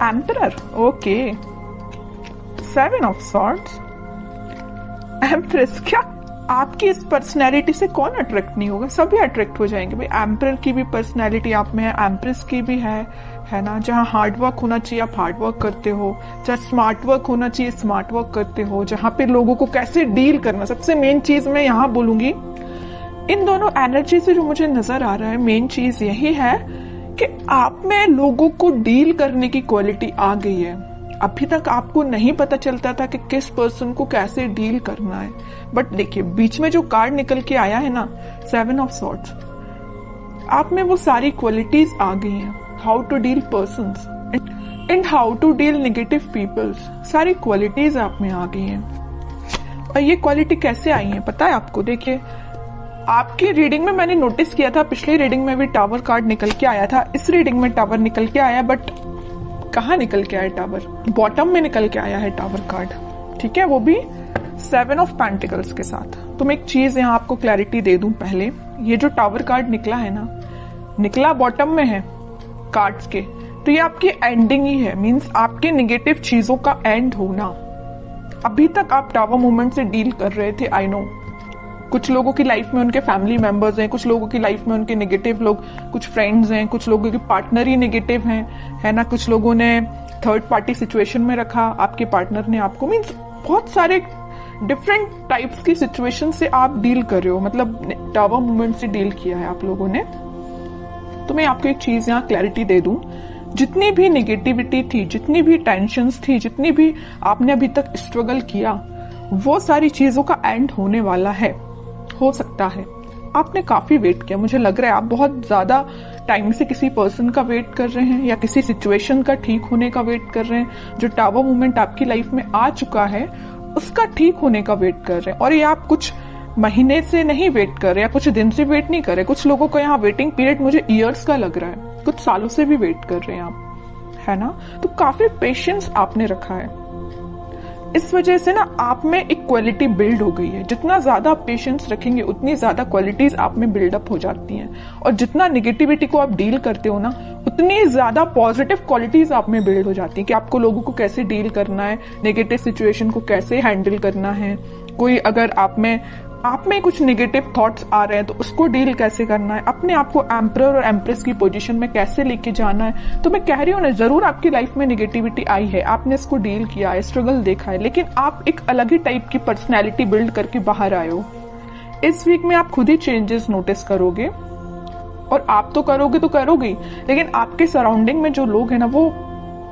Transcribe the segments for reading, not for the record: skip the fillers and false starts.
Emperor, okay. 7 of swords, empress. क्या आपकी इस पर्सनैलिटी से कौन अट्रैक्ट नहीं होगा? सभी अट्रैक्ट हो जाएंगे भाई। एम्परर की भी पर्सनैलिटी आप में है, एम्प्रेस की भी है ना। जहाँ हार्ड वर्क होना चाहिए आप हार्ड वर्क करते हो, जहाँ स्मार्ट वर्क होना चाहिए स्मार्ट वर्क करते हो, जहाँ पे लोगों को कैसे डील करना, सबसे मेन चीज मैं यहाँ बोलूंगी इन दोनों एनर्जी से जो मुझे नजर आ रहा है, मेन चीज यही है कि आप में लोगों को डील करने की क्वालिटी आ गई है। अभी तक आपको नहीं पता चलता था कि किस पर्सन को कैसे डील करना है, बट देखिए बीच में जो कार्ड निकल के आया है ना, 7 ऑफ सॉर्ड्स, आप में वो सारी क्वालिटीज आ गई हैं। How to deal persons and how to deal negative peoples, सारी क्वालिटीज आप में आ गई हैं। और ये क्वालिटी कैसे आई है पता है आपको? देखिए आपकी रीडिंग में मैंने नोटिस किया था, पिछली रीडिंग में भी टावर कार्ड निकल के आया था, इस रीडिंग में टावर निकल के आया, बट कहाँ निकल के आया टावर? बॉटम में निकल के आया है टावर कार्ड, ठीक है, वो भी 7 ऑफ पेंटिकल्स के साथ। तो मैं एक चीज यहाँ आपको क्लैरिटी दे दूं पहले, ये जो टावर कार्ड निकला है ना, निकला बॉटम में है कार्ड्स के, तो ये आपकी एंडिंग ही है, मींस आपके नेगेटिव चीजों का एंड होना। अभी तक आप टावर मूवमेंट से डील कर रहे थे, आई नो। कुछ लोगों की लाइफ में उनके फैमिली मेंबर्स हैं, कुछ लोगों की लाइफ में उनके नेगेटिव लोग, कुछ फ्रेंड्स हैं, कुछ लोगों के पार्टनर ही नेगेटिव हैं, है ना। कुछ लोगों ने थर्ड पार्टी सिचुएशन में रखा, आपके पार्टनर ने आपको, मीन्स बहुत सारे डिफरेंट टाइप्स की सिचुएशन से आप डील कर रहे हो, मतलब टावर मूवमेंट से डील किया है आप लोगों ने। तो मैं आपको एक चीज यहाँ क्लैरिटी दे दूं, जितनी भी नेगेटिविटी थी, जितनी भी टेंशन्स थी, जितनी भी आपने अभी तक स्ट्रगल किया, वो सारी चीजों का एंड होने वाला है। हो सकता है आपने काफी वेट किया, मुझे लग रहा है आप बहुत ज्यादा टाइम से किसी पर्सन का वेट कर रहे हैं या किसी सिचुएशन का ठीक होने का वेट कर रहे हैं। जो टावर मूवमेंट आपकी लाइफ में आ चुका है उसका ठीक होने का वेट कर रहे हैं, और ये आप कुछ महीने से नहीं वेट कर रहे या कुछ दिन से वेट नहीं कर रहे। कुछ लोगों का यहाँ वेटिंग पीरियड मुझे ईयर्स का लग रहा है, कुछ सालों से भी वेट कर रहे हैं आप, है ना। तो काफी पेशेंस आपने रखा है, इस वजह से ना आप में एक क्वालिटी बिल्ड हो गई है। जितना ज्यादा आप पेशेंस रखेंगे उतनी ज्यादा क्वालिटीज आप में बिल्डअप हो जाती हैं, और जितना निगेटिविटी को आप डील करते हो ना, उतनी ज्यादा पॉजिटिव क्वालिटीज आप में बिल्ड हो जाती है कि आपको लोगों को कैसे डील करना है, नेगेटिव सिचुएशन को कैसे हैंडल करना है। कोई अगर आप में कुछ नेगेटिव थॉट्स आ रहे हैं तो उसको डील कैसे करना है, अपने आप को एम्परर और एम्प्रेस की पोजीशन में कैसे लेके जाना है। तो मैं कह रही हूँ ना, जरूर आपकी लाइफ में नेगेटिविटी आई है, आपने इसको डील किया है, स्ट्रगल देखा है, लेकिन आप एक अलग ही टाइप की पर्सनैलिटी बिल्ड करके बाहर आए हो। इस वीक में आप खुद ही चेंजेस नोटिस करोगे, और आप तो करोगे तो करोगे, लेकिन आपके सराउंडिंग में जो लोग हैं ना, वो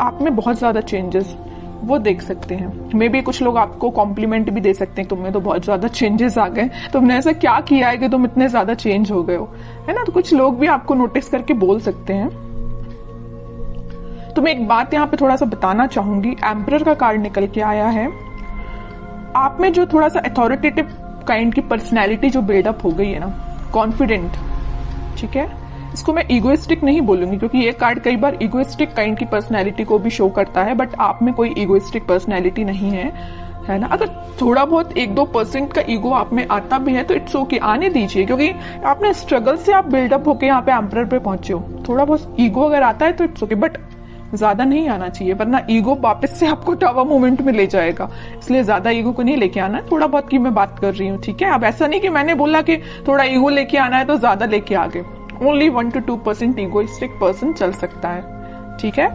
आप में बहुत ज्यादा चेंजेस वो देख सकते हैं। मे बी कुछ लोग आपको कॉम्प्लीमेंट भी दे सकते हैं, तुमने तो बहुत ज्यादा चेंजेस आ गए, तुमने ऐसा क्या किया है कि तुम इतने ज्यादा चेंज हो गए हो, है ना। तो कुछ लोग भी आपको नोटिस करके बोल सकते हैं। तो मैं एक बात यहाँ पे थोड़ा सा बताना चाहूंगी, एम्परर का कार्ड निकल के आया है, आप में जो थोड़ा सा अथॉरिटेटिव काइंड की पर्सनैलिटी जो बिल्डअप हो गई है ना, कॉन्फिडेंट, ठीक है। इसको मैं इगोइस्टिक नहीं बोलूंगी, क्योंकि ये कार्ड कई बार इगोइस्टिक काइंड की पर्सनैलिटी को भी शो करता है, बट आप में कोई इगोइस्टिक पर्सनैलिटी नहीं है ना। अगर थोड़ा बहुत 1-2% का ईगो आप में आता भी है तो इट्स ओके, आने दीजिए, क्योंकि आपने स्ट्रगल से आप बिल्डअप होके यहाँ पे एम्परर पे पहुंचे हो। थोड़ा बहुत ईगो अगर आता है तो इट्स ओके, बट ज्यादा नहीं आना चाहिए, वरना ईगो वापस से आपको टावर मूवमेंट में ले जाएगा। इसलिए ज्यादा ईगो को नहीं लेके आना है, थोड़ा बहुत की मैं बात कर रही हूँ, ठीक है। अब ऐसा नहीं कि मैंने बोला कि थोड़ा ईगो लेके आना है तो ज्यादा लेके आ गए। ओनली 1-2% इगोइस्टिक पर्सन चल सकता है, ठीक है।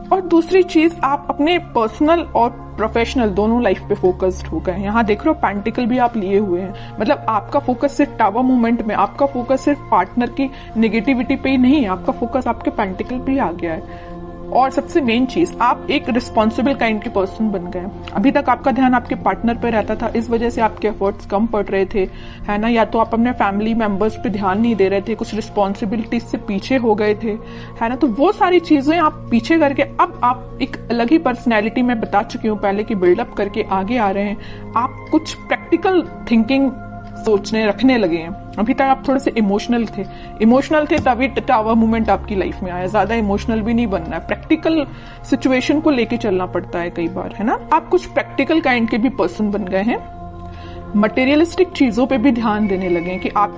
और दूसरी चीज, आप अपने पर्सनल और प्रोफेशनल दोनों लाइफ पे फोकस्ड हो गए। यहाँ देख रहे हो पेंटिकल भी आप लिए हुए हैं, मतलब आपका फोकस सिर्फ टावर मूवमेंट में, आपका फोकस सिर्फ पार्टनर की नेगेटिविटी पे ही नहीं है, आपका फोकस आपके पेंटिकल पे ही आ गया है। और सबसे मेन चीज, आप एक रिस्पॉन्सिबल काइंड के पर्सन बन गए। अभी तक आपका ध्यान आपके पार्टनर पे रहता था, इस वजह से आपके एफर्ट्स कम पड़ रहे थे, है ना। या तो आप अपने फैमिली मेंबर्स पे ध्यान नहीं दे रहे थे, कुछ रिस्पॉन्सिबिलिटीज से पीछे हो गए थे, है ना। तो वो सारी चीजें आप पीछे करके अब आप एक अलग ही पर्सनैलिटी में बता चुकी हूँ पहले की बिल्डअप करके आगे आ रहे हैं। आप कुछ प्रैक्टिकल थिंकिंग सोचने रखने लगे हैं। अभी तक आप थोड़े से इमोशनल थे तभी टावर मूवमेंट आपकी लाइफ में आया। ज्यादा इमोशनल भी नहीं बनना है, प्रैक्टिकल सिचुएशन को लेके चलना पड़ता है कई बार, है ना। आप कुछ प्रैक्टिकल काइंड के भी पर्सन बन गए हैं, मटेरियलिस्टिक चीजों पे भी ध्यान देने लगे कि आप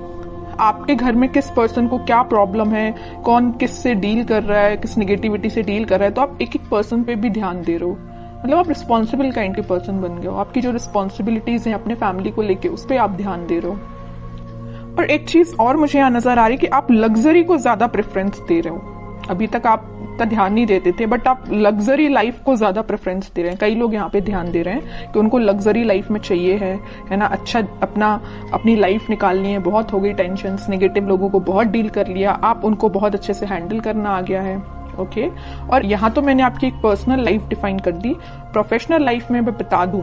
आपके घर में किस पर्सन को क्या प्रॉब्लम है, कौन किस से डील कर रहा है, किस नेगेटिविटी से डील कर रहा है, तो आप एक एक पर्सन पे भी ध्यान दे रहे हो। मतलब आप रिस्पॉन्सिबल काइंड के पर्सन बन गए हो। आपकी जो रिस्पॉन्सिबिलिटीज हैं अपने फैमिली को लेके, उस पर आप ध्यान दे रहे हो। और एक चीज और मुझे यहाँ नजर आ रही है कि आप लग्जरी को ज्यादा प्रेफरेंस दे रहे हो। अभी तक आप इतना ध्यान नहीं देते थे, बट आप लग्जरी लाइफ को ज्यादा प्रेफरेंस दे रहे हैं। कई लोग यहाँ पे ध्यान दे रहे हैं कि उनको लग्जरी लाइफ में चाहिए है ना, अच्छा अपनी लाइफ निकालनी है। बहुत हो गई टेंशन, नेगेटिव लोगों को बहुत डील कर लिया, आप उनको बहुत अच्छे से हैंडल करना आ गया है। ओके, और यहाँ तो मैंने आपकी एक पर्सनल लाइफ डिफाइन कर दी। प्रोफेशनल लाइफ में मैं बता दूं,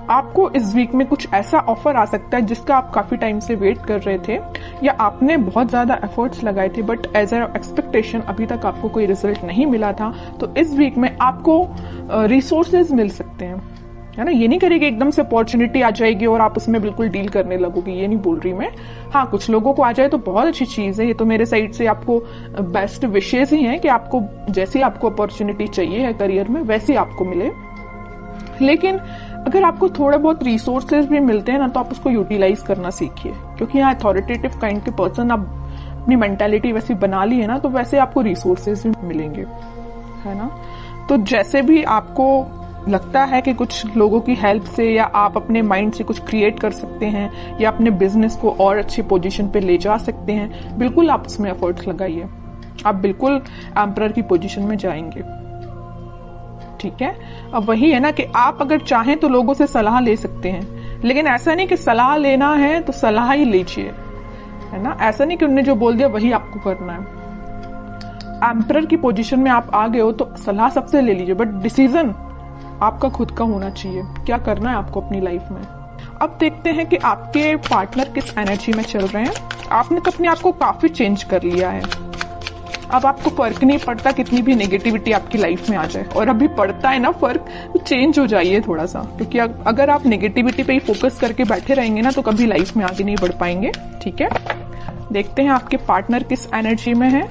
आपको इस वीक में कुछ ऐसा ऑफर आ सकता है जिसका आप काफी टाइम से वेट कर रहे थे, या आपने बहुत ज्यादा एफर्ट्स लगाए थे, बट एज अ एक्सपेक्टेशन अभी तक आपको कोई रिजल्ट नहीं मिला था। तो इस वीक में आपको रिसोर्सेज मिल सकते हैं, है ना। ये नहीं करेगी एकदम से अपॉर्चुनिटी आ जाएगी और आप उसमें बिल्कुल डील करने लगोगे, ये नहीं बोल रही मैं। हाँ, कुछ लोगों को आ जाए तो बहुत अच्छी चीज है। ये तो मेरे साइड से आपको बेस्ट विशेष ही है कि आपको जैसी आपको अपॉर्चुनिटी चाहिए है करियर में, वैसी आपको मिले। लेकिन अगर आपको थोड़े बहुत रिसोर्सेज भी मिलते हैं ना, तो आप उसको यूटिलाइज करना सीखिए, क्योंकि यहाँ अथॉरिटेटिव काइंड के पर्सन आप अपनी मेंटालिटी वैसी बना ली है ना, तो वैसे आपको रिसोर्सेज भी मिलेंगे, है ना। तो जैसे भी आपको लगता है कि कुछ लोगों की हेल्प से या आप अपने माइंड से कुछ क्रिएट कर सकते हैं या अपने बिजनेस को और अच्छी पोजीशन पे ले जा सकते हैं, बिल्कुल आप उसमें एफर्ट्स लगाइए। आप बिल्कुल एम्परर की पोजीशन में जाएंगे, ठीक है। अब वही है ना कि आप अगर चाहें तो लोगों से सलाह ले सकते हैं, लेकिन ऐसा नहीं कि सलाह लेना है तो सलाह ही लीजिए, है ना। ऐसा नहीं कि उन्होंने जो बोल दिया वही आपको करना है। एम्परर की पोजीशन में आप आ गए हो तो सलाह सबसे ले लीजिए, बट डिसीजन आपका खुद का होना चाहिए, क्या करना है आपको अपनी लाइफ में। अब देखते हैं कि आपके पार्टनर किस एनर्जी में चल रहे हैं। आपने तो अपने आप को काफी चेंज कर लिया है। अब आपको फर्क नहीं पड़ता कितनी भी नेगेटिविटी आपकी लाइफ में आ जाए, और अभी पड़ता है ना फर्क, तो चेंज हो जाइए थोड़ा सा, क्योंकि अगर आप नेगेटिविटी पे ही फोकस करके बैठे रहेंगे ना, तो कभी लाइफ में आगे नहीं बढ़ पाएंगे, ठीक है। देखते हैं आपके पार्टनर किस एनर्जी में है।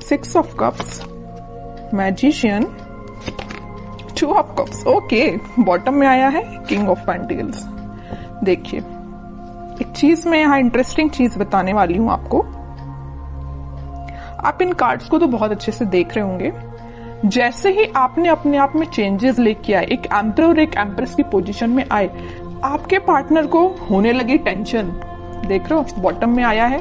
6 of cups, magician, 2 of cups, okay. Bottom में आया है किंग ऑफ पेंटिकल्स। देखिए, एक चीज मैं यहाँ इंटरेस्टिंग चीज बताने वाली हूं आपको। आप इन कार्ड्स को तो बहुत अच्छे से देख रहे होंगे। जैसे ही आपने अपने आप में चेंजेस लेके आए, एक एम्परर और एक एम्प्रेस की पोजीशन में आए, आपके पार्टनर को होने लगी टेंशन। देख रहे हो, बॉटम में आया है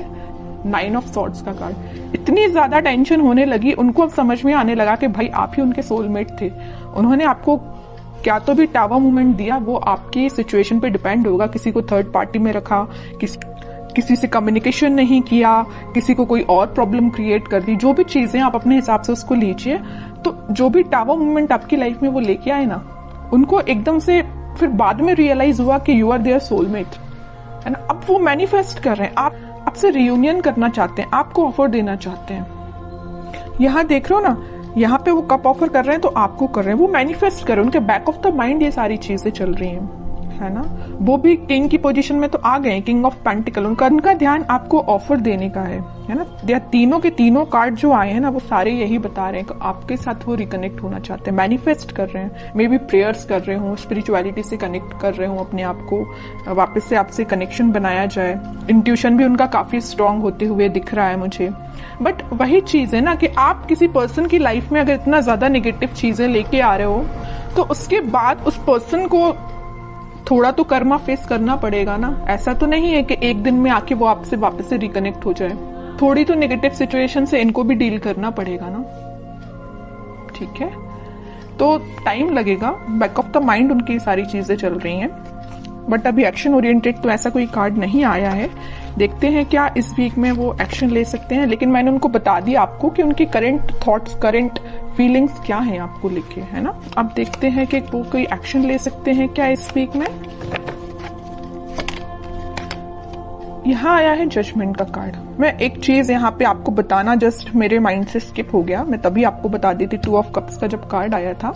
9 ऑफ सॉर्ड्स का कार्ड। इतनी ज्यादा टेंशन होने लगी, उनको अब समझ में आने लगा कि भाई आप ही उनके सोलमेट थे। उन्होंने आपको क्या तो भी टावर मूवमेंट दिया, वो आपकी सिचुएशन पे डिपेंड होगा। किसी को थर्ड पार्टी में रखा, किसी से कम्युनिकेशन नहीं किया, किसी को कोई और प्रॉब्लम क्रिएट कर दी, जो भी चीजें आप अपने हिसाब से उसको लीजिए। तो जो भी टावर मूवमेंट आपकी लाइफ में वो लेके आए ना, उनको एकदम से फिर बाद में रियलाइज हुआ कि यू आर देयर सोलमेट, है ना। अब वो मैनिफेस्ट कर रहे हैं, आपसे रियूनियन करना चाहते हैं, आपको ऑफर देना चाहते हैं। यहाँ देख रहे हो ना, यहाँ पे वो कप ऑफर कर रहे हैं तो आपको कर रहे हैं, वो मैनिफेस्ट कर रहे हैं। उनके बैक ऑफ द माइंड ये सारी चीजें चल रही हैं, है ना। वो भी किंग की पोजीशन में तो आ गए, किंग ऑफ पेंटिकल। उनका ध्यान आपको ऑफर देने का है ना। तीनों के तीनों कार्ड जो आए हैं ना, वो सारे यही बता रहे हैं कि आपके साथ वो रिकनेक्ट होना चाहते हैं, मैनिफेस्ट कर रहे हैं। मे बी प्रेयर्स कर रहे हो, स्पिरिचुअलिटी से कनेक्ट कर रहे हो अपने आप को, वापस से आपसे कनेक्शन बनाया जाए। इंट्यूशन भी उनका काफी स्ट्रांग होते हुए दिख रहा है मुझे। बट वही चीज है ना कि आप किसी पर्सन की लाइफ में अगर इतना ज्यादा नेगेटिव चीजें लेके आ रहे हो, तो उसके बाद उस पर्सन को थोड़ा तो कर्मा फेस करना पड़ेगा ना। ऐसा तो नहीं है कि एक दिन में आके वो आपसे वापस से रिकनेक्ट हो जाए। थोड़ी तो नेगेटिव सिचुएशन से इनको भी डील करना पड़ेगा ना, ठीक है। तो टाइम लगेगा, बैक ऑफ द माइंड उनकी सारी चीजें चल रही हैं, बट अभी एक्शन ओरिएंटेड तो ऐसा कोई कार्ड नहीं आया है। देखते हैं क्या इस वीक में वो एक्शन ले सकते हैं। लेकिन मैंने उनको बता दिया आपको कि उनकी करंट थॉट्स, करंट फीलिंग्स क्या हैं आपको लेके, है ना। अब देखते हैं कि वो कोई एक्शन ले सकते हैं क्या इस वीक में। यहाँ आया है जजमेंट का कार्ड। मैं एक चीज यहाँ पे आपको बताना जस्ट मेरे माइंड से स्किप हो गया, मैं तभी आपको बता दी थी। 2 ऑफ कप्स का जब कार्ड आया था,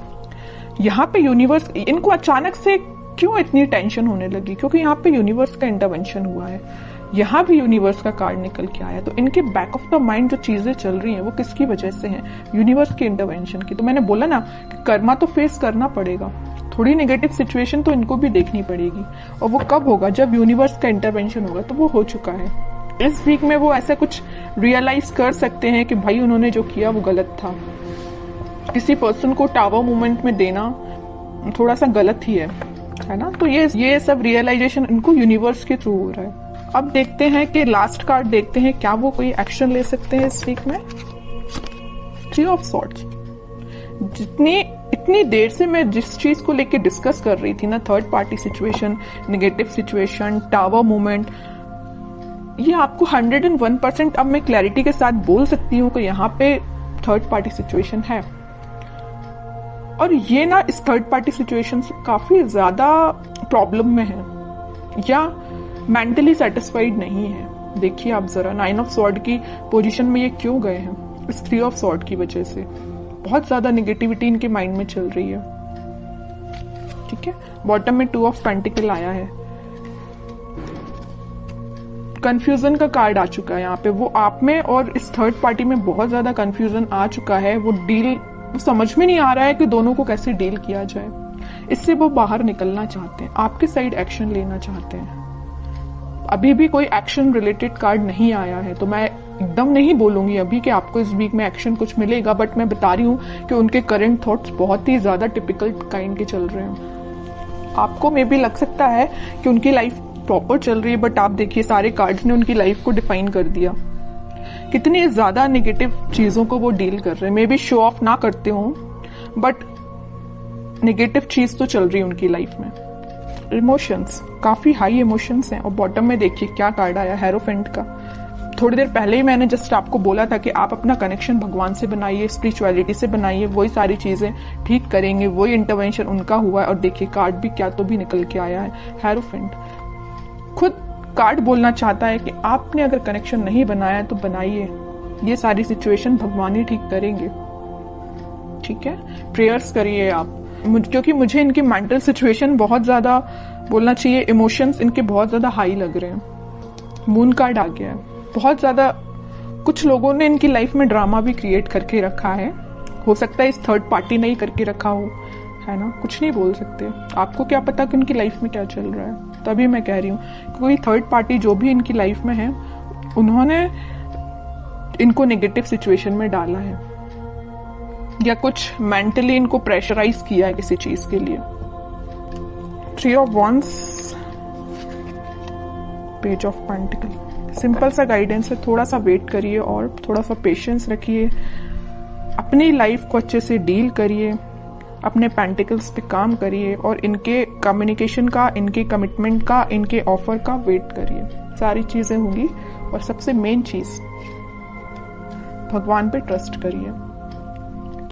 यहाँ पे यूनिवर्स, इनको अचानक से क्यों इतनी टेंशन होने लगी, क्योंकि यहाँ पे यूनिवर्स का इंटरवेंशन हुआ है। यहाँ भी यूनिवर्स का कार्ड निकल के आया, तो इनके बैक ऑफ द माइंड जो चीजें चल रही हैं वो किसकी वजह से हैं, यूनिवर्स के इंटरवेंशन की। तो मैंने बोला ना कि कर्मा तो फेस करना पड़ेगा, थोड़ी नेगेटिव सिचुएशन तो इनको भी देखनी पड़ेगी, और वो कब होगा, जब यूनिवर्स का इंटरवेंशन होगा। तो वो हो चुका है। इस वीक में वो ऐसा कुछ रियलाइज कर सकते हैं कि भाई उन्होंने जो किया वो गलत था। किसी पर्सन को टावर मूवमेंट में देना थोड़ा सा गलत ही है ना। तो ये सब रियलाइजेशन इनको यूनिवर्स के थ्रू हो रहा है। अब देखते हैं कि लास्ट कार्ड देखते हैं, क्या वो कोई एक्शन ले सकते हैं इस वीक में। 3 ऑफ सॉर्ड्स। इतनी देर से मैं जिस चीज को लेके डिस्कस कर रही थी ना, third party situation, negative situation, tower movement, ये आपको 101% अब मैं क्लैरिटी के साथ बोल सकती हूँ कि यहाँ पे थर्ड पार्टी सिचुएशन है। और ये ना इस थर्ड पार्टी सिचुएशन से काफी ज्यादा प्रॉब्लम में है या मेंटली सेटिस्फाइड नहीं है। देखिए आप जरा 9 ऑफ सॉर्ड की पोजीशन में ये क्यों गए हैं, इस 3 ऑफ सॉर्ड की वजह से बहुत ज्यादा नेगेटिविटी इनके माइंड में चल रही है। ठीक है, बॉटम में 2 ऑफ पेंटिकल आया है। कंफ्यूजन का कार्ड आ चुका है यहाँ पे। वो आप में और इस थर्ड पार्टी में बहुत ज्यादा कंफ्यूजन आ चुका है। वो समझ में नहीं आ रहा है कि दोनों को कैसे डील किया जाए। इससे वो बाहर निकलना चाहते हैं, आपके साइड एक्शन लेना चाहते हैं। अभी भी कोई एक्शन रिलेटेड कार्ड नहीं आया है, तो मैं एकदम नहीं बोलूंगी अभी कि आपको इस वीक में एक्शन कुछ मिलेगा, बट मैं बता रही हूँ कि उनके करंट थॉट्स बहुत ही ज्यादा टिपिकल काइंड के चल रहे हैं। आपको मे भी लग सकता है कि उनकी लाइफ प्रॉपर चल रही है, बट आप देखिए सारे कार्ड्स ने उनकी लाइफ को डिफाइन कर दिया। कितनी ज्यादा नेगेटिव चीजों को वो डील कर रहे हैं। मे बी शो ऑफ ना करते हो, बट नेगेटिव चीज तो चल रही है उनकी लाइफ में। इमोशंस, काफी हाई इमोशंस हैं। और बॉटम में देखिए क्या कार्ड आया, हेरोफेंट का। थोड़ी देर पहले ही मैंने जस्ट आपको बोला था कि आप अपना कनेक्शन भगवान से बनाइए, स्पिरिचुअलिटी से बनाइए, वही सारी चीजें ठीक करेंगे, वही इंटरवेंशन उनका हुआ है। और देखिए कार्ड भी क्या तो भी निकल के आया है, हेरोफेंट। खुद कार्ड बोलना चाहता है कि आपने अगर कनेक्शन नहीं बनाया तो बनाइए, ये सारी सिचुएशन भगवान ही ठीक करेंगे। ठीक है, प्रेयर्स करिए आप, क्योंकि मुझे इनकी मेंटल सिचुएशन बहुत ज्यादा, बोलना चाहिए इमोशंस इनके बहुत ज्यादा हाई लग रहे हैं। मून कार्ड आ गया है। बहुत ज्यादा कुछ लोगों ने इनकी लाइफ में ड्रामा भी क्रिएट करके रखा है। हो सकता है इस थर्ड पार्टी ने ही करके रखा हो, है ना। कुछ नहीं बोल सकते, आपको क्या पता कि उनकी लाइफ में क्या चल रहा है। तभी मैं कह रही हूँ कि कोई थर्ड पार्टी जो भी इनकी लाइफ में है, उन्होंने इनको नेगेटिव सिचुएशन में डाला है या कुछ मेंटली इनको प्रेशराइज किया है किसी चीज के लिए। 3 of wands, page of pentacle. Simple सा गाइडेंस है, थोड़ा सा वेट करिए और थोड़ा सा पेशेंस रखिए, अपनी लाइफ को अच्छे से डील करिए, अपने पेंटिकल्स पे काम करिए और इनके कम्युनिकेशन का, इनके कमिटमेंट का, इनके ऑफर का वेट करिए। सारी चीजें होंगी। और सबसे मेन चीज, भगवान पे ट्रस्ट करिए।